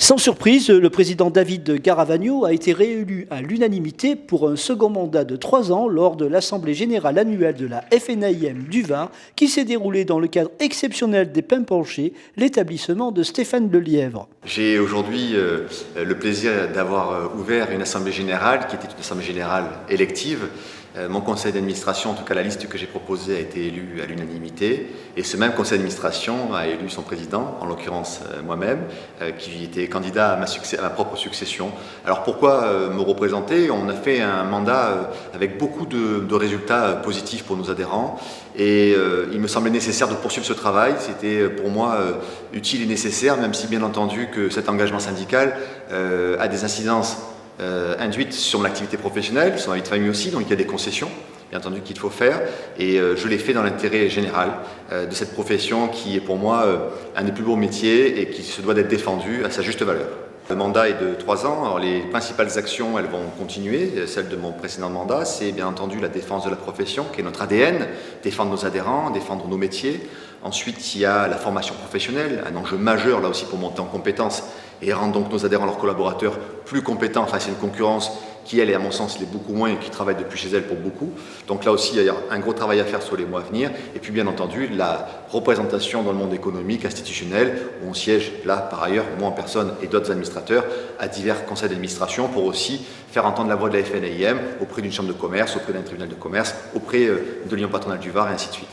Sans surprise, le président David Garavagno a été réélu à l'unanimité pour un second mandat de 3 ans lors de l'Assemblée générale annuelle de la FNAIM du Var qui s'est déroulée dans le cadre exceptionnel des Pins Penchés, l'établissement de Stéphane Lelièvre. J'ai aujourd'hui le plaisir d'avoir ouvert une Assemblée générale qui était une Assemblée générale élective. Mon conseil d'administration, en tout cas la liste que j'ai proposée, a été élue à l'unanimité. Et ce même conseil d'administration a élu son président, en l'occurrence moi-même, qui était candidat à ma propre succession. Alors pourquoi me représenter? On a fait un mandat avec beaucoup de résultats positifs pour nos adhérents. Et il me semblait nécessaire de poursuivre ce travail. C'était pour moi utile et nécessaire, même si bien entendu que cet engagement syndical a des incidences induite sur mon activité professionnelle, sur ma vie de famille aussi, donc il y a des concessions, bien entendu, qu'il faut faire, et je l'ai fait dans l'intérêt général de cette profession qui est pour moi un des plus beaux métiers et qui se doit d'être défendu à sa juste valeur. Le mandat est de 3 ans, alors les principales actions, elles vont continuer, celles de mon précédent mandat, c'est bien entendu la défense de la profession, qui est notre ADN, défendre nos adhérents, défendre nos métiers. Ensuite, il y a la formation professionnelle, un enjeu majeur là aussi pour monter en compétences et rendre donc nos adhérents, leurs collaborateurs, plus compétents face à une concurrence qui, elle, est à mon sens, l'est beaucoup moins et qui travaille depuis chez elle pour beaucoup. Donc là aussi, il y a un gros travail à faire sur les mois à venir. Et puis, bien entendu, la représentation dans le monde économique, institutionnel, où on siège là, par ailleurs, moi en personne et d'autres administrateurs, à divers conseils d'administration pour aussi faire entendre la voix de la FNAIM auprès d'une chambre de commerce, auprès d'un tribunal de commerce, auprès de l'Union patronale du Var et ainsi de suite.